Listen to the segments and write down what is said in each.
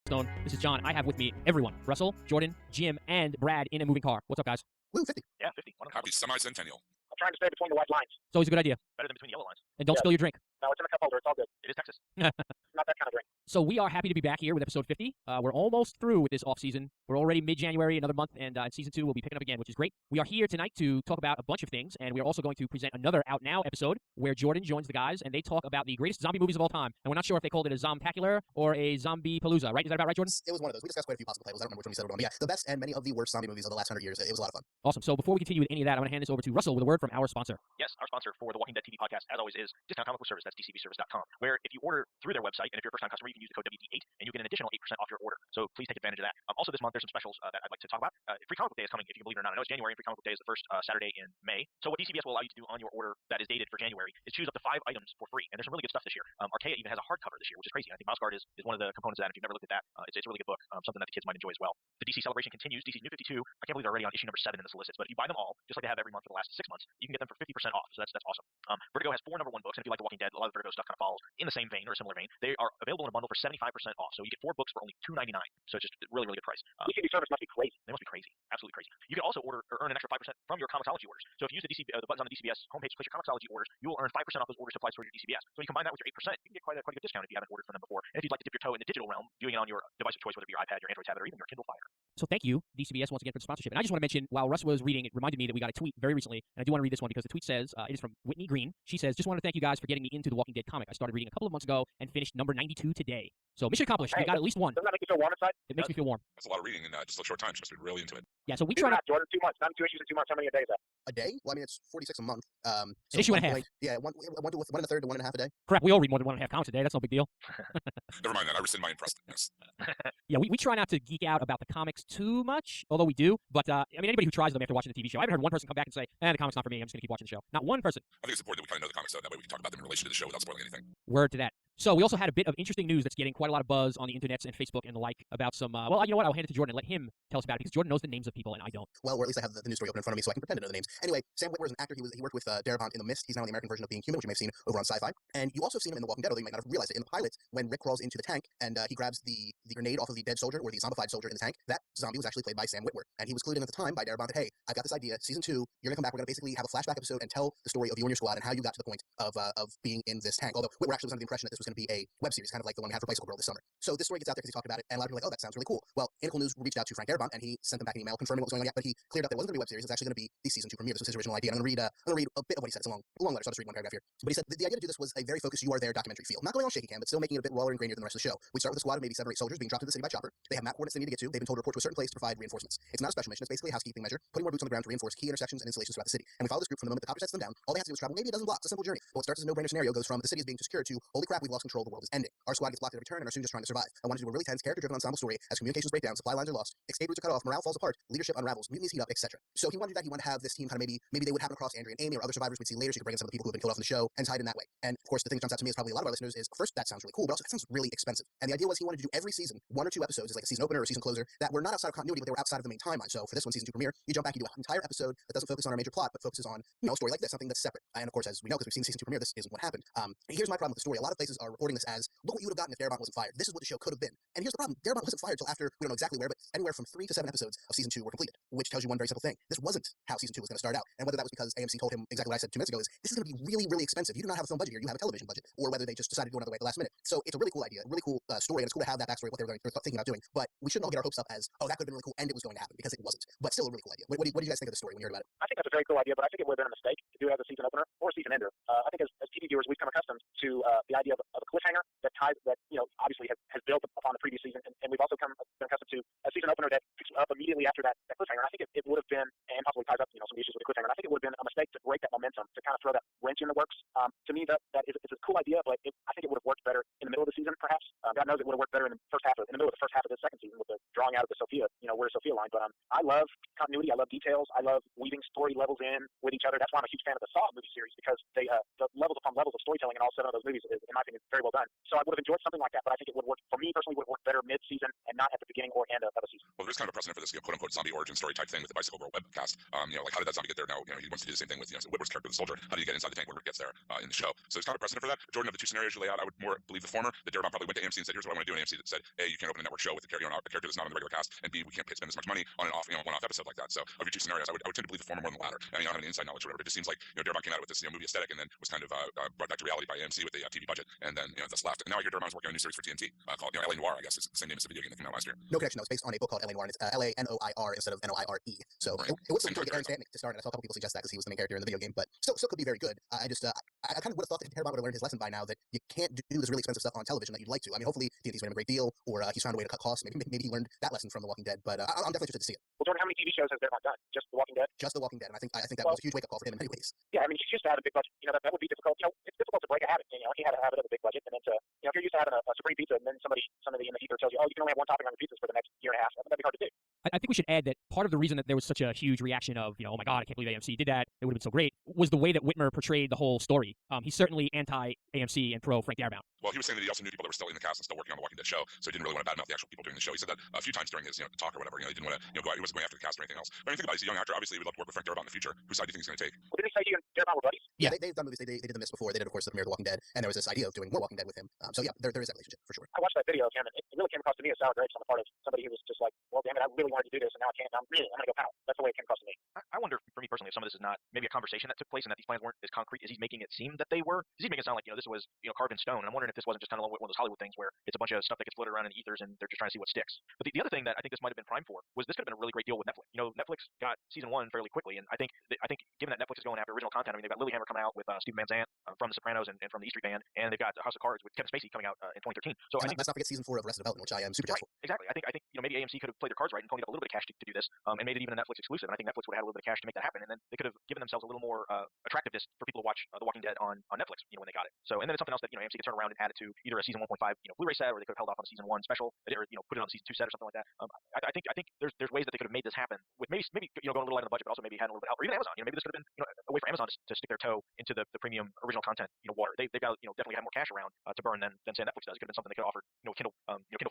Stone. This is John. I have with me everyone. Russell, Jordan, Jim, and Brad in a moving car. What's up, guys? Woo, 50. Yeah, 50. Happy semi-centennial. I'm trying to stay between the white lines. It's always a good idea. Better than between yellow lines. And don't spill your drink. No, it's in a cup holder. It's all good. It is Texas. Not that kind of drink. So we are happy to be back here with episode 50. We're almost through with this off-season. We're already mid-January, another month, and in season 2 we'll be picking up again, which is great. We are here tonight to talk about a bunch of things, and we are also going to present another Out Now episode where Jordan joins the guys, and they talk about the greatest zombie movies of all time. And we're not sure if they called it a Zombtacular or a Zombie Palooza, right? Is that about right, Jordan? It was one of those. We discussed quite a few possible titles. I don't remember which one we settled on. But yeah, the best and many of the worst zombie movies of the last 100 years. It was a lot of fun. Awesome. So before we continue with any of that, I'm going to hand this over to Russell with a word from our sponsor. Yes, our sponsor for the Walking Dead TV podcast, as always, is Discount Comic Book Service. That's dcbservice.com, where if you order through their website, and if you're a first-time customer, you can use the code WD8, and you get an additional 8% off your order. So please take advantage of that. Also, this month, there's some specials that I'd like to talk about. Free Comic Book Day is coming, if you can believe it or not. I know it's January, and Free Comic Book Day is the first Saturday in May. So what DCBS will allow you to do on your order that is dated for January is choose up to 5 items for free. And there's some really good stuff this year. Archaea even has a hardcover this year, which is crazy. I think Mouse Guard is one of the components of that. If you've never looked at that, it's a really good book, something that the kids might enjoy as well. The DC celebration continues. DC's New 52. I can't believe they're already on issue number 7 in the solicits, but if you buy them all, just like they have every month for the last 6 months, you can get them for 50% off. So that's awesome. Vertigo has 4 number 1 books, and if you like The Walking Dead, a lot of Vertigo stuff kind of follows in the same vein or a similar vein. They are available in a bundle for 75% off. So you get 4 books for only $2.99. So it's just really, really good price. DCB service must be crazy. They must be crazy. Absolutely crazy. You can also order or earn an extra 5% from your Comixology orders. So if you use the buttons on the DCBS homepage to place your Comixology orders, you will earn 5% off those orders supplies towards your DCBS. So you combine that with your 8%, you can get quite a good discount if you haven't ordered from them before. And if you'd like to dip your toe in the digital realm, doing it on your device of choice, whether it be your iPad, your Android tablet, or even your Kindle Fire. So thank you, DCBS, once again for the sponsorship. And I just want to mention, while Russ was reading, it reminded me that we got a tweet very recently, and I do want to read this one because the tweet says, it is from Whitney Green. She says, just want to thank you guys for getting me into the Walking Dead comic. I started reading a couple of months ago and finished number 92 today. So mission accomplished. Hey, we got at least one. Doesn't that make you feel warm inside? It makes me feel warm. That's a lot of reading in just a short time. She must be really into it. Yeah, so we Do try not, not... Jordan, 2 months. Not 2 issues in 2 months. How many a day is that? A day? Well, I mean, it's 46 a month. An issue and a half. Yeah, one and a third to 1.5 a day. Crap, we all read more than 1.5 comics a day. That's no big deal. Never mind that. I rescind my impressiveness. Yeah, we try not to geek out about the comics too much, although we do. But, I mean, anybody who tries them after watching the TV show, I haven't heard one person come back and say, the comic's not for me. I'm just going to keep watching the show. Not one person. I think it's important that we kind of know the comics, though. That way we can talk about them in relation to the show without spoiling anything. Word to that. So we also had a bit of interesting news that's getting quite a lot of buzz on the internets and Facebook and the like about some, well, you know what? I'll hand it to Jordan and let him tell us about it because Jordan knows the names of people and I don't. Well, or at least I have the news story open in front of me so I can pretend to know the names. Anyway, Sam Witwer is an actor. He worked with Darabont in The Mist. He's now in the American version of Being Human, which you may have seen over on Sci-Fi. And you also seen him in The Walking Dead, although you might not have realized it. In the pilot, when Rick crawls into the tank and he grabs the grenade off of the dead soldier or the zombified soldier in the tank, that zombie was actually played by Sam Witwer. And he was clued in at the time by Darabont that, hey, I've got this idea. Season 2, you're going to come back. We're going to basically have a flashback episode and tell the story of you and your squad and how you got to the point of being in this tank. Although Witwer actually was under the impression that this was going to be a web series, kind of like the one we had for Bicycle Girl this summer. So this story gets out there because he talked about it, and a lot of people are like, oh, that sounds really cool. Well, Pinnacle News reached out to Frank Darabont, and he sent them back an email confirming what was going on, but he cleared up that it wasn't going to be a web series. It was actually going to be the season 2 premiere. This was his original idea, and I'm going to read a bit of what he said. It's a long letter, so I'll just read one paragraph here. But he said the idea to do this was a very focused You Are There documentary feel. Not going on shaky cam, but still making it a bit rawer and grainier than the rest of the show. We start with a squad of maybe 7 or 8 soldiers being dropped into the city by chopper. They have map coordinates they need to get to. They've been told to report to a certain place to provide reinforcements. It's not a special mission. It's basically a housekeeping measure, putting more boots on the ground to reinforce key intersections and installations throughout the city. And we follow this group from the moment the copter sets them down. All they have to do is travel maybe a dozen blocks. A simple journey. But what starts as a no-brainer scenario goes from the city is being too secure to holy crap, we've lost control. The world is ending. Our squad gets blocked at every turn and are soon just trying to survive. I wanted to do a really tense, character-driven ensemble story as communications break down, supply lines are lost, escape routes are cut off, morale falls apart, leadership unravels, mutinies heat up, etc. So he wanted to do that. He wanted to have this team kind of maybe they would happen across Andrea and Amy or other survivors we'd see later. So you could bring in some of the people who have been killed off in the show and tied in that way. And of course, the thing that jumps out to me is probably a lot of our listeners is first that sounds really cool, but also that sounds really expensive. And the idea was he wanted to do every season 1 or 2 episodes as like a season opener or a season closer that were not outside of continuity, but they were outside of the main timeline. So for this one, season 2 premiere, you jump back, you do an entire episode that doesn't focus on our major plot, but focuses on a story like this, something that's separate. And of course, as we know, because we've seen season 2 premiere, this isn't what happened. Here's my problem with the story. A lot of places are reporting this as look what you would have gotten if Darabont wasn't fired. This is what the show could have been. And here's the problem: Darabont wasn't fired till after we don't know exactly where, but anywhere from 3 to 7 episodes of season 2 were completed, which tells you one very simple thing: this wasn't how season 2 was going to start out. And whether that was because AMC told him exactly what I said 2 minutes ago is this is going to be really, really expensive. You do not have a film budget here; you have a television budget, or whether they just decided to go another way at the last minute. So it's a really cool idea, a really cool story, and it's cool to have that backstory of what they were thinking about doing. But we shouldn't all get our hopes up as that could have been really cool and it was going to happen because it wasn't. But still a really cool idea. What do you guys think of the story when you heard about it? I think that's a very cool idea, but I think it would have been a mistake to do it as a season opener or a season ender. I think as TV viewers, we've come accustomed to the idea of a cliffhanger that ties that obviously has built upon the previous season, and we've also been accustomed to a season opener that picks up immediately after that cliffhanger. And I think it would have been, and possibly ties up some of the issues with the cliffhanger. And I think it would have been a mistake to break that momentum, to kind of throw that wrench in the works. To me, that is it's a cool idea, but I think it would have worked better in the middle of the season, perhaps. God knows it would have worked better in the middle of the first half of the second season with the drawing out of the Sophia, where's Sophia line. But I love continuity. I love details. I love weaving story levels in with each other. That's why I'm a huge fan of the Saw movie series, because they the levels upon levels of storytelling in all 7 of those movies is, in my opinion, very well done. So I would have enjoyed something like that, but I think it would work, for me personally, would have worked better mid-season and not at the beginning or end of a season. Well, there's kind of a precedent for this, quote-unquote zombie origin story type thing with the Bicycle Girl webcast. Like how did that zombie get there? Now, he wants to do the same thing with Whitworth's character, the soldier. How do you get inside the tank when Whitworth gets there in the show? So there's kind of a precedent for that. Jordan, of the 2 scenarios you lay out, I would more believe the former. That Darabont probably went to AMC and said, "Here's what I want to do." And AMC that said, "A, you can't open a network show with a character that's not on the regular cast, and B, we can't spend this much money on an one-off episode like that." So of your 2 scenarios, I would tend to believe the former more than the latter. I don't have any inside knowledge or whatever. It just seems like Darabont came out with this movie aesthetic and then was kind of brought back to reality by AMC with the TV budget, and then that's left. And now I hear Darabont is working on a new series for TNT called LA Noir. I guess it's the same name as the video game that came out last year. No connection. No, it's based on a book called LA Noir, and it's LANOIR instead of NOIRE. So Right. it would still get Aaron Stanton to start, and I saw a couple people suggest that because he was the main character in the video game, but still could be very good. I kind of would have thought that Darabont would have learned his lesson by now, that you can't do this really expensive stuff on television that you'd like to. I mean, hopefully TNT's made him a great deal, or he's found a way to cut costs. Maybe he learned that lesson from The Walking Dead, but I'm definitely interested to see it. Well, Jordan, how many TV shows has Darabont done? Just The Walking Dead? Just The Walking Dead, and I think that was a huge wake-up call for him in many ways. Yeah, I mean, he's used to having a big budget. That would be difficult. It's difficult to break a habit. He had a habit of a big budget, and then if you're used to having a supreme pizza, and then somebody in the ether tells you, "Oh, you can only have one topping on your pizzas for the next year and a half," that'd be hard to do. I think we should add that part of the reason that there was such a huge reaction of, oh my God, I can't believe AMC did that, it would have been so great, was the way that Whitmer portrayed the whole story. He's certainly anti-AMC and pro Frank Darabont. Well, he was saying that he also knew people that were still in the cast and still working on the Walking Dead show, so he didn't really want to badmouth the actual people doing the show. He said that a few times during his talk or whatever. He didn't want to go out. He wasn't going after the cast or anything else. But I mean, think about it. He's a young actor. Obviously, he would love to work with Frank Darabont in the future. Whose side do you think he's going to take? Well, didn't he say he and Darabont were buddies? Yeah, they've done movies. They did The Mist before. They did, of course, the premiere of The Walking Dead, and there was this idea of doing more Walking Dead with him. So yeah, there is that relationship for sure. I watched that video of him, and it really came across to me as sour grapes on the part of somebody who was just like, "Well, damn it, I really wanted to do this, and now I can't. I'm going to go pound." That's the way it came across to me. I wonder, for me personally, if some of this is not maybe a conversation that took place and that these plans weren't as concrete as he's making it seem that they were. Is he making it sound like this was carved in stone? And I'm wondering if this wasn't just kind of one of those Hollywood things where it's a bunch of stuff that gets floated around in ethers and they're just trying to see what sticks. But the other thing that I think this might have been primed for was this could have been a really great deal with Netflix. Netflix got season 1 fairly quickly, and I think given that Netflix is going after original content, I mean they've got Lilyhammer coming out with Stephen Van Zandt from The Sopranos and from the E Street Band, and they've got House of Cards with Kevin Spacey coming out in 2013. So And I think let's not forget season 4 of Arrested Development, which I am super jazzed for. exactly. I think maybe AMC could have played their cards right and ponied up a little bit of cash to do this, and made it even a Netflix exclusive. And I think Netflix would have had a little bit of cash to make that happen, and then they could have given themselves a little more attractiveness for people to watch The Walking Dead on Netflix. When they got it. So, and then it's something else that AMC could turn around and add it to either a season 1.5 Blu-ray set, or they could have held off on a season 1 special, or put it on a season 2 set or something like that. I think there's ways that they could have made this happen with maybe going a little light on the budget, but also maybe had a little bit of help, or even Amazon. Maybe this could have been a way for Amazon to stick their toe into the premium original content water. They've got definitely had more cash around to burn than say Netflix does. It could have been something they could offer Kindle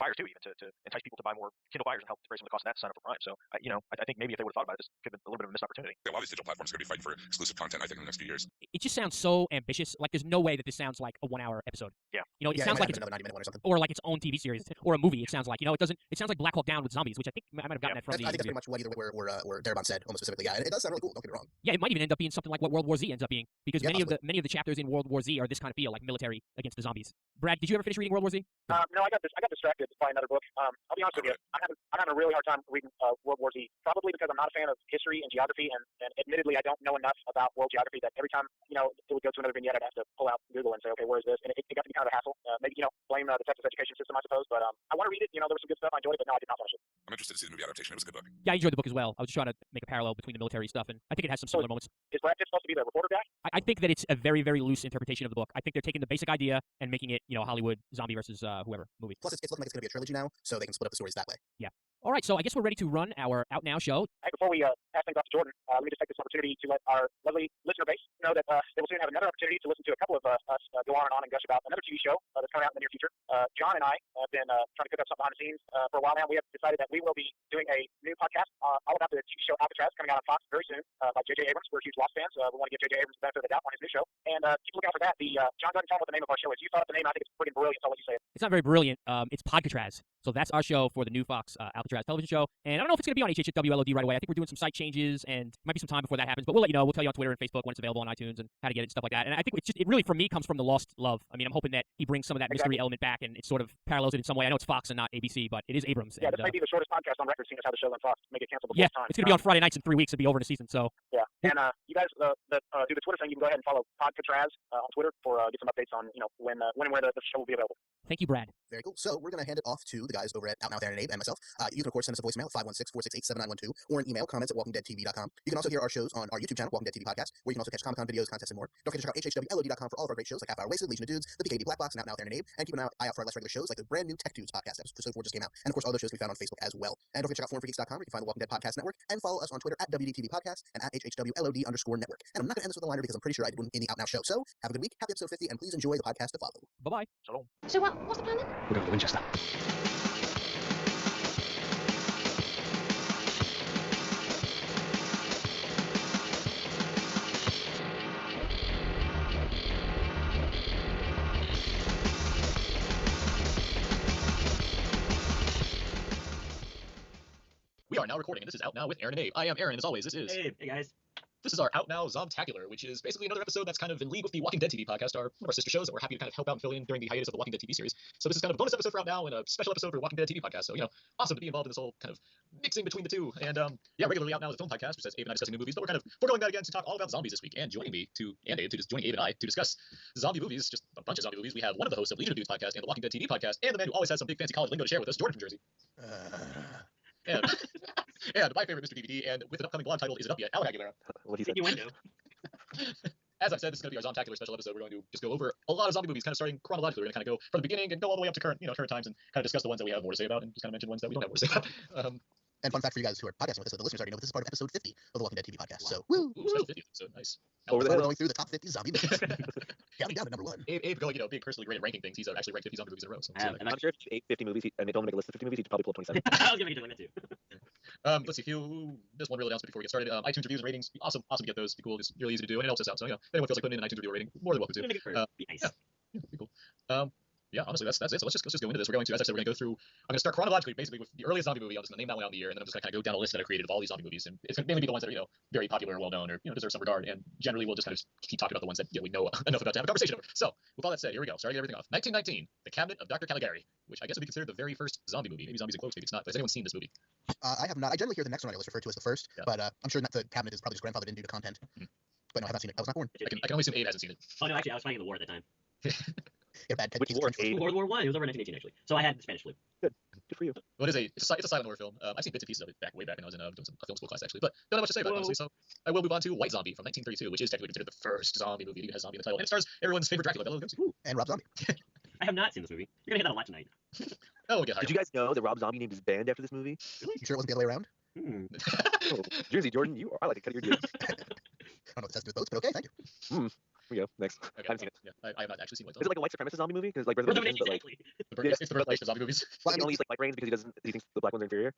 Fires too, even to entice people to buy more Kindle Fires and help defray some of the cost of that to sign up for Prime. So I think maybe if they would have thought about it, this could have been a little bit of a missed opportunity. A lot of these digital platforms are going to be fighting for exclusive content, I think, in the next few years. It just sounds so ambitious. Like there's no way that this sounds like a 1-hour episode. Yeah. It sounds like it's another 90-minute one or something. or like its own TV series or a movie. It sounds like it doesn't. It sounds like Black Hawk Down with zombies, which I think I might have gotten that from I think that's pretty much what either where Darabont said almost specifically. Yeah, and it does sound really cool. Don't get me wrong. Yeah, it might even end up being something like what World War Z ends up being, because Yeah, many of the chapters in World War Z are this kind of feel, like military against the zombies. Brad, did you ever finish reading World War Z? No, I got distracted by another book. I'll be honest with you. I'm having a really hard time reading World War Z, probably because I'm not a fan of history and geography, and admittedly, I don't know enough about world geography that every time it would go to another vignette, I'd have to pull out Google and say, okay, where is this? And it got to be kind of a hassle. Maybe blame the Texas education system, I suppose. But I want to read it. There was some good stuff. I enjoyed it, but no, I did not finish it. I'm interested to see the movie adaptation. It was a good book. Yeah, I enjoyed the book as well. I was just trying to make a parallel between the military stuff, and I think it has some similar moments. Is Brad Pitt supposed to be the reporter guy? I think that it's a very, very loose interpretation of the book. I think they're taking the basic idea and making it, Hollywood zombie versus whoever movie. Plus, it's looking like it's going to be a trilogy now, so they can split up the stories that way. Yeah. All right, so I guess we're ready to run our Out Now show. Hey, before we pass things off to Jordan, let me just take this opportunity to let our lovely listener base know that they will soon have another opportunity to listen to a couple of us go on and gush about another TV show that's coming out in the near future. John and I have been trying to cook up something behind the scenes for a while now. We have decided that we will be doing a new podcast all about the TV show Alcatraz, coming out on Fox very soon by J.J. Abrams. We're huge Lost fans. We want to give J.J. Abrams the benefit of the doubt on his new show. And keep looking out for that. John doesn't tell me what the name of our show is. You thought of the name. I think it's pretty brilliant. I'll let you say it. It's not very brilliant. It's Podcatraz. So that's our show for the new Fox Alcatraz television show. And I don't know if it's going to be on HHWLOD right away. I think we're doing some site changes, and it might be some time before that happens. But we'll let you know. We'll tell you on Twitter and Facebook when it's available on iTunes and how to get it and stuff like that. And I think it really, for me, comes from the Lost love. I mean, I'm hoping that he brings some of that mystery element back, and it sort of parallels it in some way. I know it's Fox and not ABC, but it is Abrams. Yeah, and, this may be the shortest podcast on record, seeing as how the show's on Fox. Make it canceled before time. It's going to be on Friday nights in 3 weeks. It'll be over in a season. So yeah, and you guys that do the Twitter thing, you can go ahead and follow Podcatraz on Twitter for get some updates on when and where the show will be available. Thank you, Brad. Very cool. So we're going to hand it off to the guys over at Out Now with Aaron and Abe and myself. You can, of course, send us a voicemail at 516-468-7912 or an email, comments at walkingdeadtv.com. You can also hear our shows on our YouTube channel, Walking Dead TV Podcast, where you can also catch Comic-Con videos, contests, and more. Don't forget to check out hhwlod.com for all of our great shows like Half Hour Wasted, Legion of Dudes, the PKD Black Box, and Out Now with Aaron and Abe. And keep an eye out for our less regular shows like the brand new Tech Dudes podcast. Episode 4 just came out. And, of course, all those shows we found on Facebook as well. And don't forget to check out forumforgeeks.com where you can find the Walking Dead Podcast Network and follow us on Twitter at WDTV Podcast and at HHWLOD_network. And I'm not going to end this with a liner because I'm pretty sure I did one in the Out Now show. So have a good week, happy episode 50, and please enjoy the podcast to follow. Bye-bye. So what's the plan then? We're going to Winchester. We are now recording, and this is Out Now with Aaron and Abe. I am Aaron, and as always, this is... Hey guys. This is our Out Now Zombtacular, which is basically another episode that's kind of in league with the Walking Dead TV podcast, one of our sister shows that we're happy to kind of help out and fill in during the hiatus of the Walking Dead TV series. So this is kind of a bonus episode for Out Now and a special episode for Walking Dead TV podcast. So, awesome to be involved in this whole kind of mixing between the two. And, regularly Out Now is a film podcast, which says Abe and I discussing new movies, but we're kind of foregoing that again to talk all about zombies this week. And joining Abe and I to discuss zombie movies, just a bunch of zombie movies, we have one of the hosts of Legion of Dudes podcast and the Walking Dead TV podcast, and the man who always has some big fancy college lingo to share with us, Jordan from Jersey. And, and my favorite Mr. DVD, and with an upcoming blog title, Is It Up Yet? Alec Aguilera. What he said. Innuendo. As I've said, this is going to be our Zombtacular special episode. We're going to just go over a lot of zombie movies, kind of starting chronologically. We're going to kind of go from the beginning and go all the way up to current times, and kind of discuss the ones that we have more to say about, and just kind of mention ones that we don't have more to say about. And fun fact for you guys who are podcasting with us, so the listeners already know, this is part of episode 50 of the Walking Dead TV podcast. So, woo! Special 50 episode, nice. We're going through the top 50 zombie movies. Counting down to number 1. Abe going, being personally great at ranking things. He's actually ranked 50 zombie movies in a row. So I'm sure if you ate 50 movies and they told him to make a list of 50 movies, he'd probably pull up 27. I was gonna get that too. Let's see. There's one real announcement before we get started. iTunes reviews and ratings. Awesome to get those. Be cool. It's really easy to do, and it helps us out. So, if anyone feels like putting in an iTunes review rating, more than welcome to. Be nice. Be cool. Honestly, that's it. So let's just go into this. We're going to, as I said, we're going to go through. I'm going to start chronologically, basically with the earliest zombie movie. I'm just going to name that one out in the year, and then I'm just going to kind of go down a list that I created of all these zombie movies, and it's going to mainly be the ones that are very popular and well known, or deserve some regard. And generally, we'll just kind of keep talking about the ones that we know enough about to have a conversation over. So, with all that said, here we go. Starting everything off. 1919, The Cabinet of Dr. Caligari, which I guess would be considered the very first zombie movie. Maybe zombies in quotes, maybe it's not. But has anyone seen this movie? I have not. I generally hear the next one on your list referred to as the first, Yeah. but I'm sure that the cabinet is probably just grandfathered in due to content. But no, I have not seen it. I was not born. I can only assume Abe hasn't seen it. Oh no, actually, I was fighting in the war at that time. Get a bad Which war, Abe? World War I. It was over in 1918 actually. So I had the Spanish flu. Good for you. Well, it's a silent horror film. I've seen bits and pieces of it way back when I was in doing a film school class actually, but don't have much to say about it honestly. So I will move on to White Zombie from 1932, which is technically considered the first zombie movie. It even has zombie in the title, and it stars everyone's favorite Dracula, Bela Lugosi. And Rob Zombie. I have not seen this movie. You're gonna hit that a lot tonight. Oh, we'll get higher. Did you guys know that Rob Zombie named his band after this movie? You sure it wasn't the other way around? Oh, Jersey, Jordan, I like to cut your jibs. I don't know what this has to do with boats, but okay, thank you. Here we go. Next. Okay, I haven't seen it. Yeah, I have not actually seen White Is it Zombie. like a white supremacist zombie movie? Because like Well, Reservation, but like exactly. It's the birthplace of zombie movies. Well, he only eats like white brains because he thinks the black ones are inferior.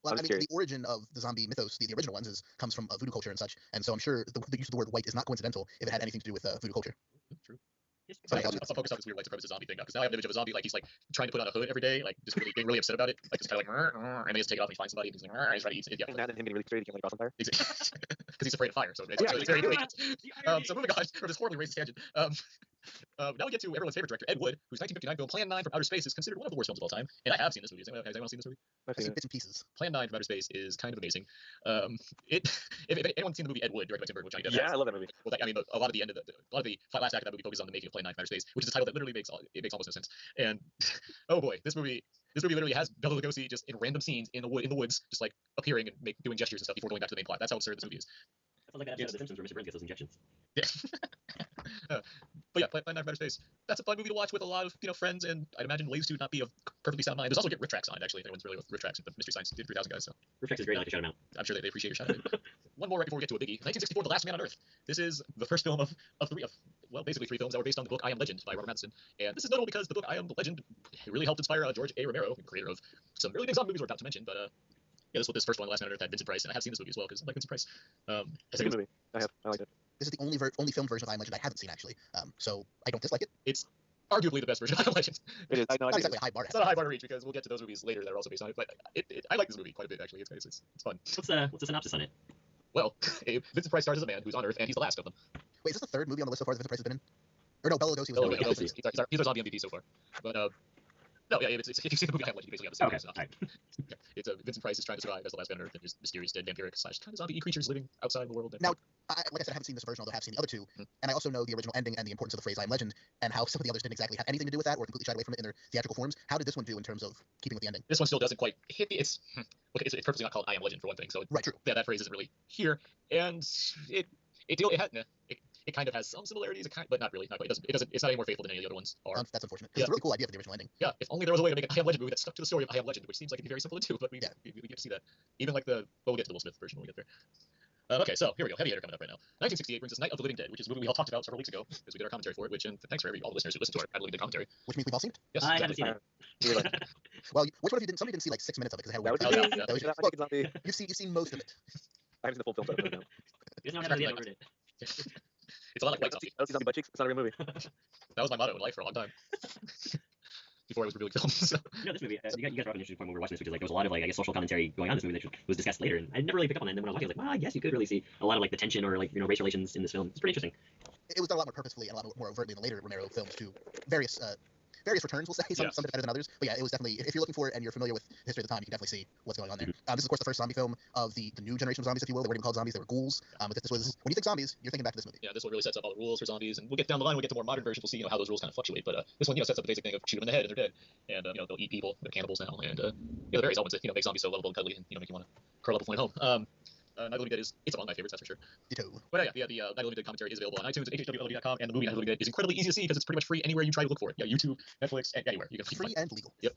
Well, I'm I mean, curious. the origin of the zombie mythos, the original ones, comes from voodoo culture and such, and so I'm sure the use of the word white is not coincidental if it had anything to do with voodoo culture. True. Sorry, I'll focus on this weird white supremacist zombie thing now, because now I have an image of a zombie like he's like trying to put on a hood every day, like just really being really upset about it, like just kind of like, and then he has to take it off and he finds somebody and he's like, and he's trying to eat it. Yeah, And that and him getting really frustrated, he can't like cross on fire. because he's afraid of fire. So it's, Yeah, it's very The so moving on from this horribly racist tangent. Now we get to everyone's favorite director, Ed Wood, whose 1959 film Plan 9 from Outer Space is considered one of the worst films of all time. And I have seen this movie. Has anyone seen this movie? I've I've seen seen it. bits and pieces. Plan 9 from Outer Space is kind of amazing. If anyone's seen the movie Ed Wood, directed by Tim Burton, which I Yeah, I love that movie. well, a lot of the end of the last act of that movie focuses on the making of Plan 9 from Outer Space, which is a title that literally makes almost no sense. And oh boy, this movie literally has Bela Lugosi just in random scenes in the woods, just like appearing and doing gestures and stuff before going back to the main plot. That's how absurd this movie is. That sounds like an episode of The Simpsons where Mr. Burns gets those injections. Yeah. But yeah, Plan 9 from Outer Space. That's a fun movie to watch with a lot of friends, and I'd imagine ladies to not be of perfectly sound mind. There's also get riff tracks on it actually. If anyone's really with riff tracks, but Mystery Science 3000 guys. So Reflex is great. I like to shout him out. I'm sure they appreciate your shout out. One more right before we get to a biggie. 1964, The Last Man on Earth. This is the first film of basically three films that were based on the book I Am Legend by Robert Matheson. And this is notable because the book I Am Legend really helped inspire George A. Romero, the creator of some really big zombie movies we're about to mention. But yeah, this first one, Last Man on Earth, had Vincent Price, and I have seen this movie as well because I like Vincent Price. It's a good movie. I like it. This is the only film version of I Am Legend I haven't seen actually, so I don't dislike it. It's arguably the best version of I Am Legend. It is. I know. Not exactly a high bar. It's not a high bar to reach because we'll get to those movies later that are also based on it. But I like this movie quite a bit actually. It's fun. What's the synopsis on it? Well, Vincent Price stars as a man who's on Earth, and he's the last of them. Wait, is this the third movie on the list so far that Vincent Price has been in? Or no, Bela Lugosi was. Oh, in wait, it. no, he's our zombie MVP so far. But no, yeah, if you see the movie I Am Legend, you basically have the same Okay. synopsis. All right. It's Vincent Price is trying to survive as the last man on Earth, and there's mysterious dead vampiric / kind of zombie creatures living outside the world. Now, like I said, I haven't seen this version, although I have seen the other two, and I also know the original ending and the importance of the phrase "I am Legend," and how some of the others didn't exactly have anything to do with that, or completely shied away from it in their theatrical forms. How did this one do in terms of keeping with the ending? This one still doesn't quite hit the. It's okay. It's purposely not called "I am Legend" for one thing, so Right, true. Yeah, that phrase isn't really here, and it kind of has some similarities, but not really. Not quite. It doesn't. It's not any more faithful than any of the other ones are. That's unfortunate. It's a really cool idea for the original ending. Yeah, if only there was a way to make an I Am Legend movie that stuck to the story of I Am Legend, which seems like it'd be very simple to do, but we get to see that. Even like we'll get to the Will Smith version when we get there. Okay, so here we go. Heavy hitter coming up right now. 1968 brings us Night of the Living Dead, which is a movie we all talked about several weeks ago because we did our commentary for it. Which, and thanks for all the listeners who listened to our Night of the Living Dead commentary. Which means we've all seen it. Yes, I exactly. haven't seen it. Well, which one of you didn't? Somebody didn't see like 6 minutes of it because it had a That weird. was yeah. That was That look, fucking zombie. you've seen most of it. I haven't seen the full film, so I don't know. You know, I've heard it. It's a lot like White Zombie. I don't see zombie butt cheeks. It's not a real movie. That was my motto in life for a long time. Before I was reviewing films. So. This movie, you guys brought up an interesting point when we were watching this, which is like there was a lot of like I guess social commentary going on in this movie that was discussed later, and I never really picked up on it. And then when I was watching, I was like, well, I guess you could really see a lot of like the tension or like race relations in this film. It's pretty interesting. It was done a lot more purposefully and a lot more overtly in the later Romero films too. Various returns, we'll say, some better than others. But yeah, it was definitely, if you're looking for it and you're familiar with the history of the time, you can definitely see what's going on there. This is, of course, the first zombie film of the new generation of zombies, if you will. They weren't even called zombies, they were ghouls. But this was, when you think zombies, you're thinking back to this movie. Yeah, this one really sets up all the rules for zombies, and we'll get down the line, we'll get to more modern versions, we'll see how those rules kind of fluctuate. But this one, sets up the basic thing of shoot them in the head and they're dead. And, they'll eat people, they're cannibals now. And, the various elements that, make zombies so lovable and cuddly and, make you want to curl up and fly home. Night of the Living Dead it's among my favorites, that's for sure. Ditto. But the Night of the Living Dead commentary is available on iTunes and hhwlv.com, and the movie Night of the Living Dead is incredibly easy to see because it's pretty much free anywhere you try to look for it. Yeah, YouTube, Netflix, and anywhere. You can free and legal. Yep.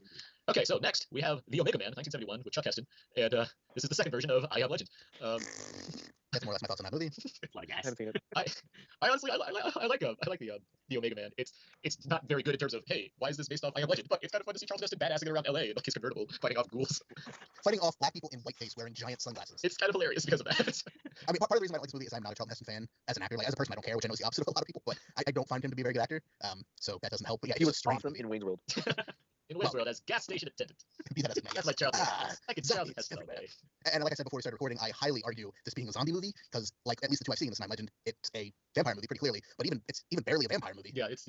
Okay, so next we have The Omega Man, 1971, with Chuck Heston, and this is the second version of I Am Legend. That's more or less my thoughts on that movie. A lot of gas. I haven't seen it. I honestly I like the Omega Man. It's not very good in terms of hey, why is this based off I Am Legend? But it's kind of fun to see Charles Heston badassing around LA in his convertible, fighting off ghouls. Fighting off black people in whiteface wearing giant sunglasses. It's kind of hilarious because of that. I mean, part of the reason I like this movie is I'm not a Charlton Heston fan as an actor. Like as a person, I don't care, which I know is the opposite of a lot of people. But I don't find him to be a very good actor. So that doesn't help. But yeah, He was strange. awesome in Wayne's World. In Wayne's World as gas station attendant. Be that as it may. That's like Charles. I can Charles zombies Heston all everywhere. day. And like I said before we started recording, I highly argue this being a zombie movie because, like, at least the two I've seen, this Night Legend, it's a vampire movie pretty clearly, but it's even barely a vampire movie. Yeah, it's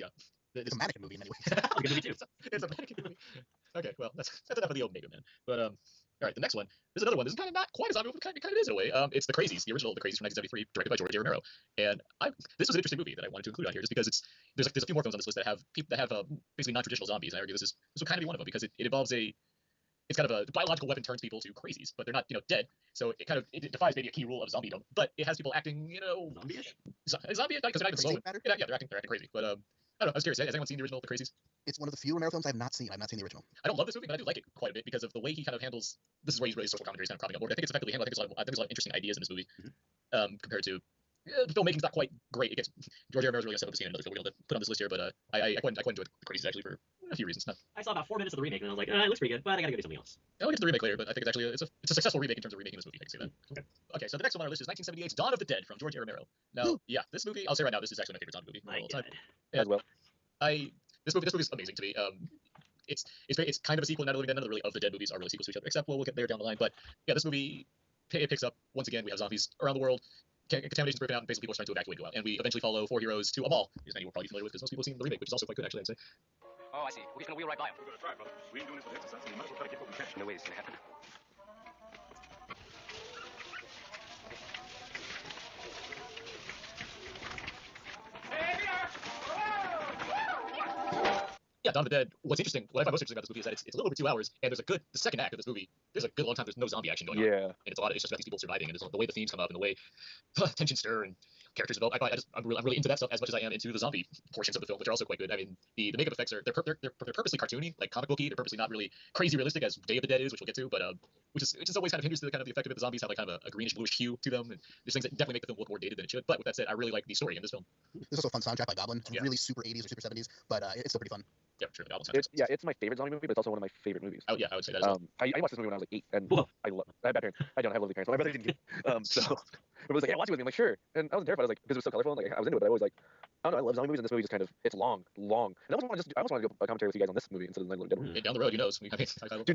It's a mannequin movie in many ways. It's a good movie too. It's a mannequin movie. Okay, well that's enough of the Omega Man. But all right, the next one. There's another one. This is kind of not quite a zombie movie, but kind of is in a way. It's The Crazies, the original The Crazies from 1973, directed by George A. Romero. And this was an interesting movie that I wanted to include on here, just because there's a few more films on this list that have people that have basically non-traditional zombies. And I argue this would kind of be one of them because it involves it's kind of a biological weapon turns people to crazies, but they're not dead. So it defies maybe a key rule of zombiedom, but it has people acting Zombie-ish? zombie because they're not even slow. Crazy matter? Yeah, they're acting crazy. But I don't know. I was curious. Has anyone seen the original The Crazies? It's one of the few Romero films I've not seen. I've not seen the original. I don't love this movie, but I do like it quite a bit because of the way he kind of handles. This is where he's really social commentary is kind of cropping up more. I think it's effectively handled. I think there's a lot of interesting ideas in this movie, compared to the filmmaking's not quite great. It gets George A. Romero's really gonna set up the scene in another film we're going to put on this list here, but I quite enjoy The Crazies actually for a few reasons. I saw about 4 minutes of the remake and I was like, it looks pretty good, but I gotta go do something else. I'll get to the remake later, but I think it's actually it's a successful remake in terms of remaking this movie. I can say that. Okay, so the next one on our list is 1978's Dawn of the Dead from George A. Romero. Now, yeah, this movie I'll say right now this is actually my favorite zombie movie of all time. As well. This movie is amazing to me. It's kind of a sequel to Night of the Living Dead. None of the Dead movies are really sequels to each other, except we'll get there down the line. But yeah, this movie it picks up once again. We have zombies around the world. Contamination's broken out, and basically people are trying to evacuate and go out. And we eventually follow 4 heroes to a mall, which many will probably be familiar with because most people have seen the remake, which is also quite good actually. I'd say. Oh, I see. We're just gonna wheel right by him. We're gonna try, brother. We ain't doing this for exercise, so we might as well try to get what we catch. No way it's gonna happen. Yeah, Dawn of the Dead. What's interesting, what I find most interesting about this movie is that it's a little over 2 hours, and the second act of this movie, there's a good long time there's no zombie action going on. Yeah. And it's just about these people surviving, and the way the themes come up, and the way tension stir and characters develop. I'm really into that stuff as much as I am into the zombie portions of the film, which are also quite good. I mean, the makeup effects they're purposely cartoony, like comic booky. They're purposely not really crazy realistic as Day of the Dead is, which we'll get to, but which is always kind of hinders the kind of the effect of it. The zombies have like kind of a greenish bluish hue to them, and there's things that definitely make the film look more dated than it should. But with that said, I really like the story in this film. There's also a fun soundtrack by Goblin. It's really super 80s or super 70s, but it's still pretty fun. Yeah, for sure. The album soundtrack. It's my favorite zombie movie, but it's also one of my favorite movies. Oh yeah, I would say that. As well. I watched this movie when I was like 8, and Whoa. I had bad parents. I don't have lovely parents. But my brother didn't get. So it was like, yeah, watch it with me. I'm like, sure. And I wasn't terrified. I was like, because it was so colorful. And, like I was into it, but I always like, I don't know. I love zombie movies, and this movie just kind of it's long. And I almost want to do a commentary with you guys on this movie instead of Night of the Living Dead. And down the road, who knows? Dude,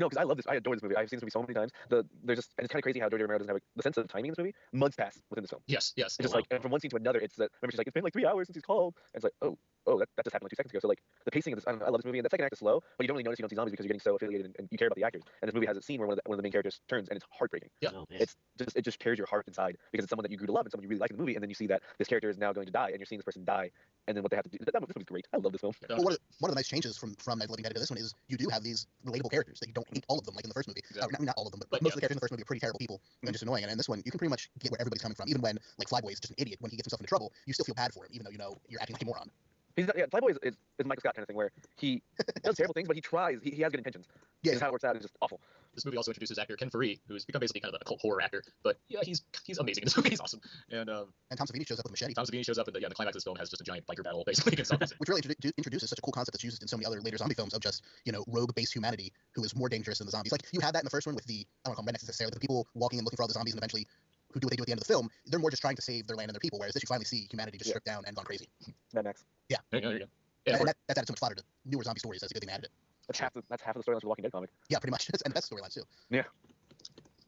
no, because I love this. I adore this movie. I've seen this movie so many times. There's just and it's kind of crazy how George Romero doesn't have the sense of timing in this movie. Months pass within this film. Yes. It's just like and from one scene to another, it's that. Remember, she's like, it's been like 3 hours since he's called, and it's like, oh, that just happened like 2 seconds ago. So like the pacing of this, I don't know, I love this movie, and the second act is slow, but you don't really notice you don't see zombies because you're getting so affiliated and you care about the actors. And this movie has a scene where one of the main characters turns, and it's heartbreaking. Yeah. Oh, man. It just tears your heart inside because it's someone that you grew to love and someone you really like in the movie, and then you see that this character is now going to die, and you're seeing this person die, and then what they have to do. This movie's great. I love this film. Well, one of the nice changes from Night of the Living Dead to this one is you do have these relatable characters that you don't hate all of them like in the first movie. Exactly. Not all of them, but most of the characters in the first movie are pretty terrible people and just annoying. And in this one, you can pretty much get where everybody's coming from. Even when like Flyboy is just an idiot when he gets himself into trouble, you still feel bad for him, even though you know you're acting like a moron. Flyboy is Michael Scott kind of thing where he does terrible things, but he tries. He has good intentions. Yeah. It's how it works out is just awful. This movie also introduces actor Ken Faree, who's become basically kind of a cult horror actor. But yeah, he's amazing in this movie. He's awesome. And Tom Savini shows up with a machete. Tom Savini shows up, and the climax of this film has just a giant biker battle basically against zombies. Which really introduces such a cool concept that's used in so many other later zombie films of just, you know, rogue base humanity who is more dangerous than the zombies. Like you had that in the first one with the, I don't know, rednecks necessarily, but the people walking and looking for all the zombies and eventually who do what they do at the end of the film, they're more just trying to save their land and their people, whereas this you finally see humanity just stripped down and gone crazy. Mad Max. There you go. Yeah, And that's added so much fodder to newer zombie stories. That's a good thing they added it. That's half of the storyline for the Walking Dead comic. Yeah, pretty much. And the best storylines too. Yeah.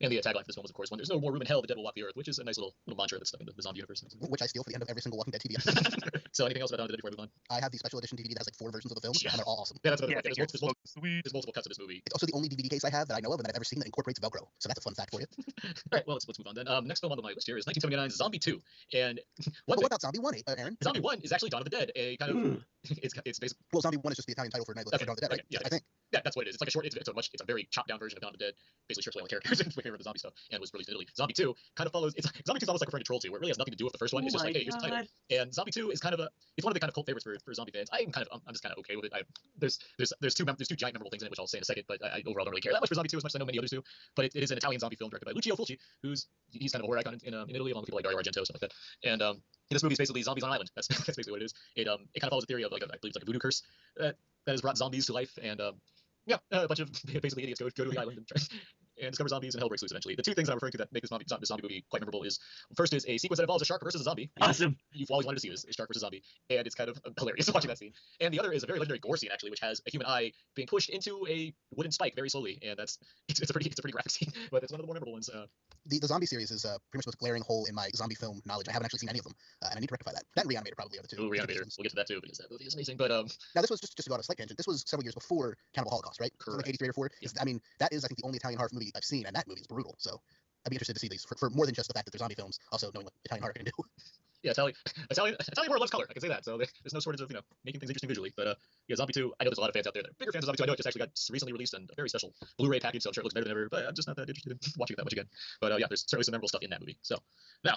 and the tagline for this one was, of course, when there's no more room in hell, the dead will walk the earth, which is a nice little mantra that's stuck in the zombie universe. Which I steal for the end of every single Walking Dead TV episode. So anything else about Dawn of the Dead before we move on? I have the special edition DVD that has like 4 versions of the film, Yeah. and they're all awesome. Yeah, that's another Yeah, point. There's multiple cuts of this movie. It's also the only DVD case I have that I know of and that I've ever seen that incorporates Velcro. So that's a fun fact for you. All right, well, let's move on then. Next film on my list here is 1979's Zombie 2. And But what about Zombie 1, Aaron? Zombie 1 is actually Dawn of the Dead, a kind of it's basically Well, Zombie 1 is just the Italian title for Night of the Dawn of the Dead, right? Yeah, I think. yeah, that's what it is. It's like a short. It's a very chopped down version of Dawn of the Dead, basically strips away all the characters in favor of the zombie stuff, and was released in Italy. Zombie 2 kind of follows. Zombie 2 is almost like referring to Troll 2, where it really has nothing to do with the first one. It's just like, hey, here's the title. And Zombie 2 is kind of it's one of the kind of cult favorites for zombie fans. I'm just kind of okay with it. There's two giant memorable things in it, which I'll say in a second, but I overall don't really care that much for Zombie 2 as much as I know many others do. But it is an Italian zombie film directed by Lucio Fulci, he's kind of a horror icon in Italy, along with people like Dario Argento, stuff like that. And this movie is basically zombies on an island. That's basically what it is. It kind of follows a theory of like I believe it's like a voodoo curse that has brought zombies to life, and a bunch of basically idiots go to the island and discover zombies, and hell breaks loose eventually. The two things I'm referring to that make this zombie movie quite memorable is first is a sequence that involves a shark versus a zombie. Awesome. You've always wanted to see this, a shark versus zombie, and it's kind of hilarious watching that scene. And the other is a very legendary gore scene actually, which has a human eye being pushed into a wooden spike very slowly, and it's a pretty graphic scene, but it's one of the more memorable ones. The zombie series is pretty much the most glaring hole in my zombie film knowledge. I haven't actually seen any of them, and I need to rectify that. That and Reanimator probably are the two. Reanimator. We'll get to that too because that movie is amazing. But now this was just to go on a slight tangent. This was several years before Cannibal Holocaust, right? Correct. Like 83 or 4. Yeah. I mean, that is I think the only Italian horror movie I've seen, and that movie is brutal. So I'd be interested to see these for more than just the fact that they're zombie films. Also knowing what Italian horror can do. Yeah, Italian horror loves color. I can say that. So there's no shortage of making things interesting visually. But yeah, Zombie 2. I know there's a lot of fans out there that are bigger fans of Zombie 2. I know it just actually got recently released in a very special Blu-ray package, so I'm sure it looks better than ever. But I'm just not that interested in watching it that much again. But yeah, there's certainly some memorable stuff in that movie. So now.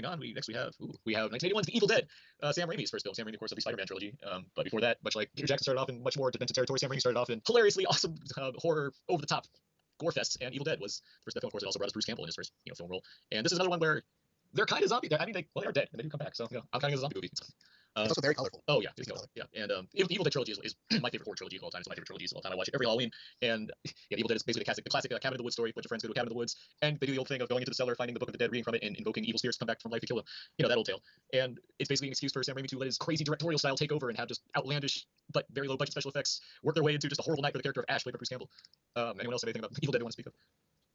On, we have 1981's The Evil Dead, Sam Raimi's first film. Sam Raimi, of course, of the Spider-Man trilogy. But before that, much like Peter Jackson started off in much more demented territory, Sam Raimi started off in hilariously awesome horror, over-the-top gore fests. And Evil Dead was the first film, of course. It also brought us Bruce Campbell in his first film role. And this is another one where they're kind of zombie. They are dead, and they do come back. So I'm counting it as a zombie movie. It's also very colorful. Oh yeah, it's Decent color. Yeah, and Evil Dead trilogy is my favorite horror trilogy of all time. It's my favorite trilogy of all time. I watch it every Halloween, and yeah, Evil Dead is basically the classic Cabin in the Woods story. A bunch of friends go to a cabin in the woods, and they do the old thing of going into the cellar, finding the Book of the Dead, reading from it, and invoking evil spirits to come back from life to kill them. You know, that old tale. And it's basically an excuse for Sam Raimi to let his crazy directorial style take over and have just outlandish but very low budget special effects work their way into just a horrible night for the character of Ash, played by Bruce Campbell. Anyone else have anything about Evil Dead they want to speak of?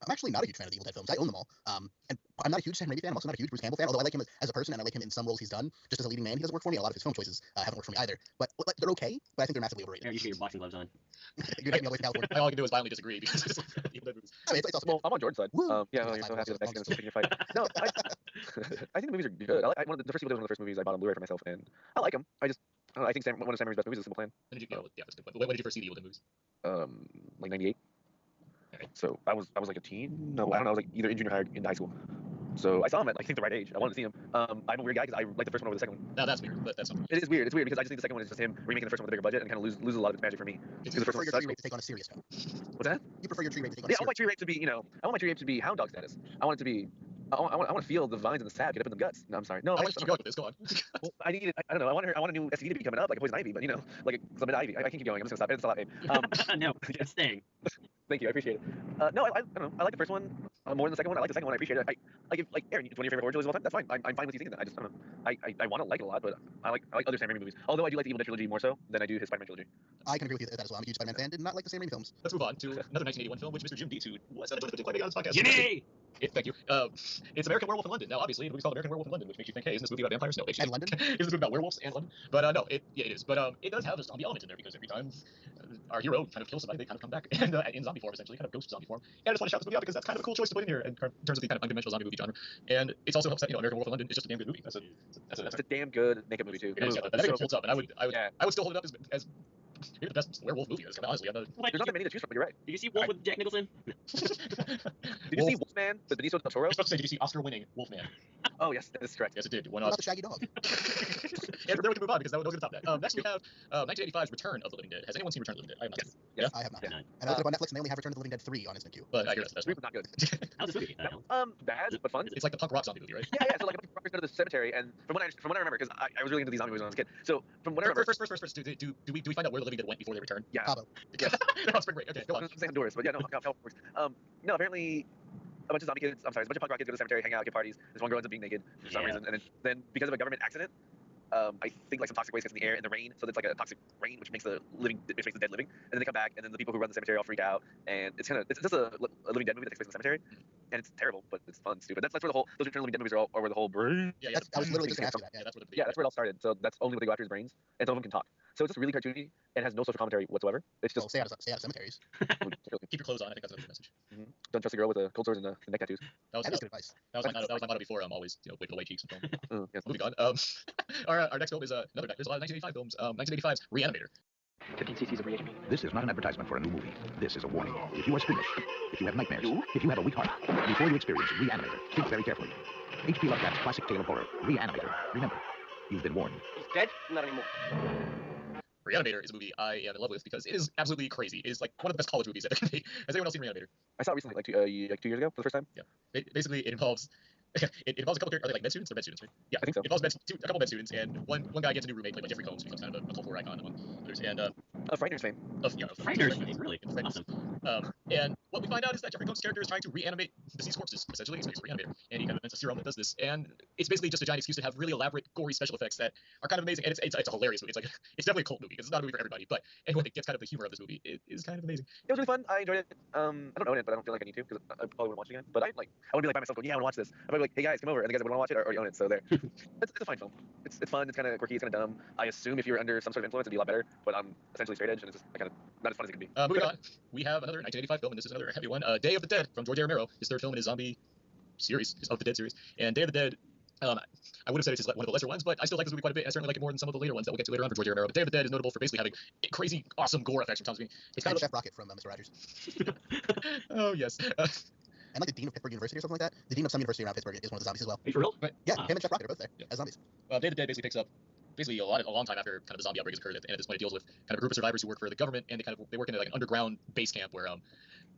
I'm actually not a huge fan of the Evil Dead films. I own them all. And I'm not a huge Sam Raimi fan. I'm also not a huge Bruce Campbell fan, although I like him as a person and I like him in some roles he's done. Just as a leading man, he doesn't work for me. A lot of his film choices haven't worked for me either. But they're okay, but I think they're massively overrated. Aaron, you should get your boxing gloves on. You're taking me all the way to California. All I can do is violently disagree because Evil Dead movies. I mean, it's also Well, I'm on Jordan's side. Woo! Yeah, well, you're so happy with Mexicans picking your fight. No, I think the movies are good. The first Evil Dead was one of the first movies I bought on Blu-ray for myself, and I like them. I just, I don't know, I think one of Sam Raimi's best movies is Simple Plan. When did you? Yeah, that's a good point. When did you first see the Evil Dead movies? Like '98. Alright. So I was like a teen. No, I don't know. I was like either in junior high or into high school. So I saw him at, I think, the right age. I wanted to see him. I'm a weird guy because I like the first one over the second one. No, that's weird, but that's not. It is weird. It's weird because I just think the second one is just him remaking the first one with a bigger budget and kind of loses a lot of its magic for me. you Because the first prefer one's your such. tree rape to take on a serious tone. What's that? You prefer your tree rape to take on a Yeah, I serious want my tree rape to be, you know, I want my tree rape to be hound dog status. I want it to be. I want to feel the vines and the sap get up in the guts. No, I'm sorry. No, I want you to keep going with this. Go on. well, I need it. I don't know. I want a new STD to be coming up, like a poison ivy, but you know, like a Summit ivy. I can't keep going. I'm just gonna stop. It's a lot, babe. No, it's staying. Thank you. I appreciate it. No, I don't know. I like the first one more than the second one. I like the second one. I appreciate it. Like Aaron, it's one of your favorite horror trilogies of all time. That's fine. I'm fine with you thinking that. I just I don't know. I want to like it a lot, but I like other Sam Raimi movies. Although I do like the Evil Dead trilogy more so than I do his Spider-Man trilogy. I can agree with you that as well. I'm a huge Spider-Man fan. Did not like the Sam Raimi films. Let's move on to another 1981 film, which Mr. Jim D. was quite big on this podcast. Jimmy! Thank you. It's American Werewolf in London. Now, obviously, the movie's called American Werewolf in London, which makes you think, hey, isn't this movie about vampires? No, actually, And London? is this movie about werewolves and London? But no, it is. But it does have a zombie element in there because every time our hero kind of kills somebody, they kind of come back and in zombie form, essentially, kind of ghost zombie form. And I just want to shout this movie out because that's kind of a cool choice to put in here in terms of the kind of unconventional zombie movie genre. And it's also helps that American Werewolf in London is just a damn good movie. That's It's a damn good makeup movie too. It is, yeah, that makeup holds up, and Yeah. I would still hold it up as maybe the best werewolf movie. Honestly, I'm not. Wait, There's not that many to choose from, but you're right. Did you see Wolf with Jack Nicholson? Did you see Wolfman, the Benicio del Toro? You're supposed to say, did you see Oscar-winning Wolfman? Oh yes, that is correct. Yes, it did. One What Oscar. about the Shaggy Dog? And from there we can move on because that was going to top that. Next we have 1985's Return of the Living Dead. Has anyone seen Return of the Living Dead? I have not. Yes. Yeah. I have not. Yeah. And I looked it up on Netflix and they only have Return of the Living Dead 3 on Instant Queue. But I hear that's the best Three one. was not good. How's this movie? Bad but fun. It's like the punk rock zombie movie, right? Yeah. So like a bunch of rockers go to the cemetery, and from what I remember, because I was really into these zombie movies when I was a kid. So from what I remember, First, do we find out where the Living Dead went before they returned? yeah. Cabo. Yeah. They're on spring break. Okay, go I on. was gonna say Honduras, but yeah, no, how it works. No, apparently a bunch of zombie kids. I'm sorry, a bunch of punk rock kids go to the cemetery, hang out, get parties. This one girl ends up being naked for some Yeah. reason, and then because of a government accident, I think like some toxic waste gets in the air in the rain, so it's like a toxic rain which makes the dead living. And then they come back, and then the people who run the cemetery all freak out, and it's just a Living Dead movie that takes place in the cemetery, and it's terrible, but it's fun, stupid. That's where the whole those Return of the Living Dead movies are where the whole brain. Yeah, I was literally just going to ask you that. Yeah, that's where the Yeah, that's where it all started. So that's only what they go after is brains, and some of them can talk. So it's just really cartoony and has no social commentary whatsoever. It's Well, just stay out of cemeteries. Keep your clothes on. I think that's another message. don't trust a girl with a cold sores and neck tattoos. That was That is good advice. that was my motto before. Always wait for the white cheeks and film. Yes. Moving on. Our next film is another. There's a lot of 1985 films. 1985's Reanimator. 15 cc's of reHP. This is not an advertisement for a new movie. This is a warning. If you are squeamish, if you have nightmares, if you have a weak heart, before you experience Reanimator, think very carefully. H.P. Lovecraft's classic tale of horror, Reanimator. Remember, you've been warned. He's dead? Not anymore. Reanimator is a movie I am in love with because it is absolutely crazy. It is like one of the best college movies that there can be. Has anyone else seen Reanimator? I saw it recently, like 2 years ago for the first time. Basically, it involves it involves a couple characters. Are they like med students? They're med students, right? Yeah, I think so. It involves a couple med students, and one guy gets a new roommate played by Jeffrey Combs, who becomes kind of a cult horror icon among others. And Frighteners fame. Frighteners fame, really? Frighteners. Awesome. And what we find out is that Jeffrey Combs' character is trying to reanimate deceased corpses. Essentially, he's a reanimator, and he kind of invents a serum that does this. And it's basically just a giant excuse to have really elaborate, gory special effects that are kind of amazing. And it's a hilarious movie. It's definitely a cult movie because it's not a movie for everybody. But anyone that gets kind of the humor of this movie, it is kind of amazing. It was really fun. I enjoyed it. I don't own it, but I don't feel like I need to because I probably wouldn't watch it again. But I wouldn't be like by myself going, yeah, I want to watch this. I'd be like, hey guys, come over, and the guys that want to watch it already own it, so there. It's a fine film. It's fun. It's kind of quirky. It's kind of dumb. I assume if you're under some sort of influence, it'd be a lot better. But I'm essentially straight edge, and it's just kind of not as fun as it could be. Moving on, we have another 1985 film, and this is another heavy one. Day of the Dead from George A. Romero, his third film in his zombie series, his Of the Dead series. And Day of the Dead, I would have said it's one of the lesser ones, but I still like this movie quite a bit. I certainly like it more than some of the later ones that we'll get to later on for George A. Romero. But Day of the Dead is notable for basically having crazy, awesome gore effects from Tom Savini. It's kind of Chef Rocket from Mr. Rogers. Oh yes. And like the dean of Pittsburgh University or something like that. The dean of some university around Pittsburgh is one of the zombies as well. Wait, for real? Yeah, Wow. him and Chef Rocket are both there as zombies. Day of the Dead basically picks up basically a long time after kind of the zombie outbreak has occurred, and at this point it deals with kind of a group of survivors who work for the government, and they work in like an underground base camp where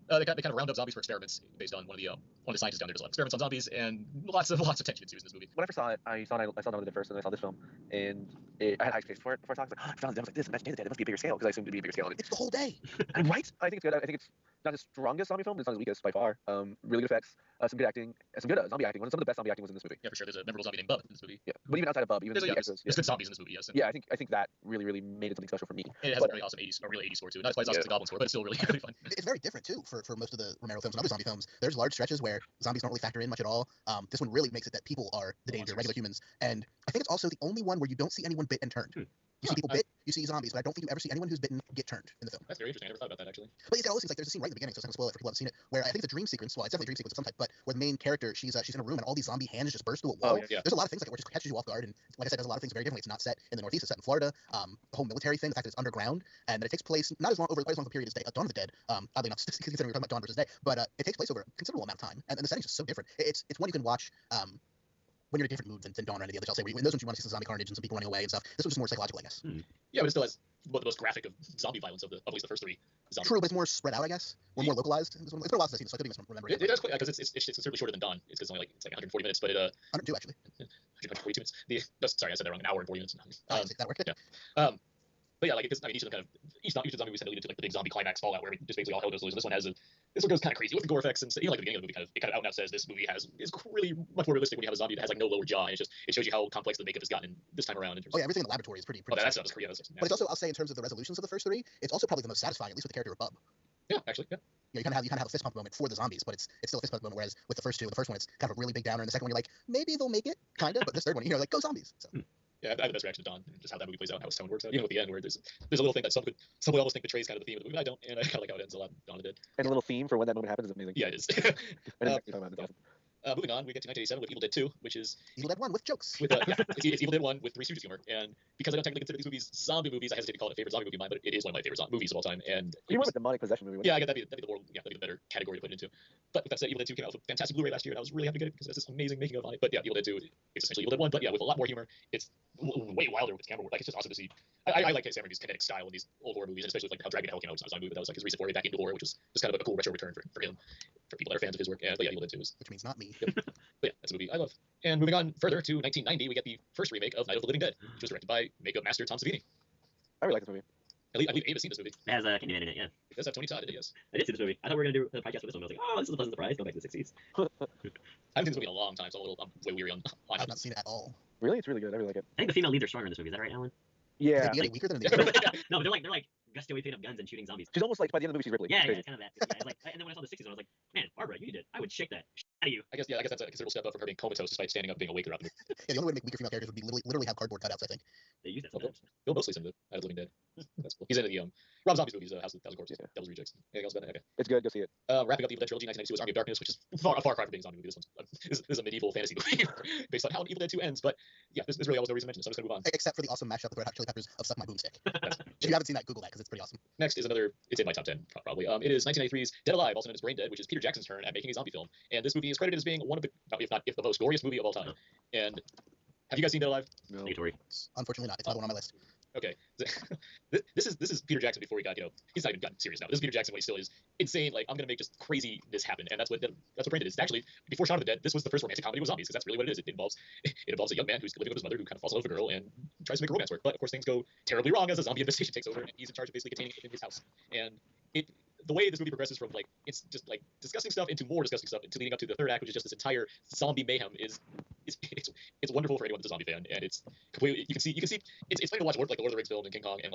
they kind of round up zombies for experiments based on one of the scientists down there does a lot of experiments on zombies, and lots of tension ensues in this movie. When I first saw it, I saw Dawn of the Dead first, and then I saw this film, and I had high expectations for it. Before I saw it, I was like, oh, Dawn of the Dead was like this, and Dawn of the Dead, it must be a bigger scale, because I assumed it'd be a bigger scale. It's the whole day. Right? I think it's good. I think it's not his strongest zombie film, but it's not his weakest by far. Really good effects, some good acting, some good zombie acting. Some of the best zombie acting was in this movie. Yeah, for sure. There's a memorable zombie named Bub in this movie. Yeah, but even outside of Bub, even There's there's good zombies in this movie, yes. And yeah, I think that really made it something special for me. it has a really awesome 80s, a real 80s score too. Not as quite as awesome as the Goblin score, but it's still really really fun. It's very different too for most of the Romero films and other zombie films. There's large stretches where zombies don't really factor in much at all. This one really makes it that people are the danger, regular humans, and I think it's also the only one where you don't see anyone bit and turned. You see people bit, you see zombies, but I don't think you ever see anyone who's bitten get turned in the film. That's very interesting. I never thought about that actually. But it's got all those things. Like there's a scene right at the beginning, so it's not gonna spoil it for people who haven't seen it, where I think it's a dream sequence. Well, it's definitely a dream sequence of some type, but where the main character she's in a room and all these zombie hands just burst through a wall. Yeah. There's a lot of things like it where it just catches you off guard, and like I said, there's a lot of things very differently. It's not set in the Northeast; it's set in Florida. The whole military thing, the fact that it's underground, and that it takes place not as long quite as long of a period as Dawn of the Dead. Oddly enough, considering we're talking about Dawn versus Day, but it takes place over a considerable amount of time, and the setting's just so different. It's one you can watch. When you're in a different mood than Dawn or any of the others, I'll say. In those ones you want to see some zombie carnage and some people running away and stuff. This one's just more psychological, I guess. Yeah, but it still has one of the most graphic of zombie violence of at least the first three. Zombies. True, but it's more spread out, I guess. Or more localized. It's been a while since I've seen it, so I could be misremembering It does because it's considerably shorter than Dawn. It's only it's like 140 minutes, but 102 actually. 142 minutes. Sorry, I said that wrong. An hour and 40 minutes. That worked. Yeah. But yeah, like because each of them each zombie movies tend to lead into like the big zombie climax fallout where just basically all hell goes loose. This one goes kind of crazy with the gore effects and like the beginning of the movie it kind of out and out says this movie is really much more realistic when you have a zombie that has like no lower jaw, and it shows you how complex the makeup has gotten this time around. Everything in the laboratory is pretty. That stuff is crazy. But it's also, I'll say, in terms of the resolutions of the first three, it's also probably the most satisfying, at least with the character of Bub. Yeah, actually, yeah. You kind of have a fist pump moment for the zombies, but it's still a fist pump moment. Whereas with the first one, it's kind of a really big downer, and the second one, you're like, maybe they'll make it, kind of. But this third one, you're like, go zombies. So. Yeah, I have the best reaction to Dawn, just how that movie plays out, and how its tone works out. Even with the end, where there's a little thing that some would almost think betrays kind of the theme of the movie. I don't, and I kind of like how it ends a lot. Dawn of the Dead. And a little theme for when that moment happens is amazing. Yeah, it is. Moving on, we get to 1987 with Evil Dead 2, which is Evil Dead 1 with jokes. It's Evil Dead 1 with Three Stooges humor, and because I don't technically consider these movies zombie movies, I hesitate to call it a favorite zombie movie of mine, but it is one of my favorite movies of all time. And you want a demonic possession movie? Yeah, I guess that'd be the better category to put it into. But with that said, Evil Dead 2 came out with a fantastic Blu-ray last year, and I was really happy to get it because it has this amazing making of on it. But yeah, Evil Dead 2 is essentially Evil Dead 1, but yeah, with a lot more humor. It's way wilder with the camera work. Like it's just awesome to see. I like Sam Raimi's kinetic style in these old horror movies, and especially like how Dragon Hell came out. It's not a zombie movie, but that was like his recent foray back into horror, which was just kind of a cool retro return for him, for people that are fans of his work. And but yeah, Evil Dead 2 is, which means not me. But yeah, that's a movie I love. And moving on further to 1990, we get the first remake of Night of the Living Dead, which was directed by makeup master Tom Savini. I really like this movie. I believe Abe has seen this movie. It has Candyman in it, yeah. It does have Tony Todd in it, yes. I did see this movie. I thought we were going to do a podcast for this one. I was like, oh, this is a pleasant surprise. Go back to the 60s. I haven't seen this movie in a long time, so I'm way weary on I've not seen it at all. Really? It's really good. I really like it. I think the female leads are stronger in this movie. Is that right, Alan? Yeah. Like, weaker than the No, but they're like gusty away picking up guns and shooting zombies. She's almost like, by the end of the movie, she's Ripley. Yeah, it's kind of that. Yeah, it's like, and then when I saw the 60s, I was like, man, Barbara, you did it. I would shake that out of you. I guess that's a considerable step up from her being comatose despite standing up being awake throughout the movie. Yeah, the only way to make weaker female characters would be literally have cardboard cutouts, I think. They use that sometimes. Bill Mosley's in the Night of the Living Dead. That's cool. He's in the Rob Zombie's movies, House of Corpses, Devil's Rejects. Anything else about that? Okay. It's good. Go see it. Wrapping up the Evil Dead trilogy, 1992 was Army of Darkness, which is a far cry from being a zombie movie. This is a medieval fantasy movie based on how Evil Dead 2 ends. But yeah, there's really almost no reason to mention it, so I'm just going to move on. Except for the awesome mashup with Red Hot Chili Peppers of Suck My Boomstick. If you haven't seen that, Google that because it's pretty awesome. Next is it's in my top 10 probably. It is 1993's Dead Alive, also known as Brain Dead, which is Peter Jackson's turn at making a zombie film. And this movie is credited as being one of the, if the most glorious movie of all time. And have you guys seen Dead Alive? No. Unfortunately not. It's another one on my list. Okay, this is Peter Jackson before he got he's not even gotten serious now. This is Peter Jackson when he still is insane. Like I'm gonna make just craziness happen, and that's what Brain Dead is. Actually, before Shaun of the Dead, this was the first romantic comedy with zombies because that's really what it is. It involves a young man who's living with his mother who kind of falls in love with a girl and tries to make romance work. But of course things go terribly wrong as a zombie infestation takes over, and he's in charge of basically containing it in his house. And the way this movie progresses from like it's just like disgusting stuff into more disgusting stuff into leading up to the third act, which is just this entire zombie mayhem it's wonderful for anyone that's a zombie fan, and it's completely you can see it's fun to watch work like the Lord of the Rings film and King Kong and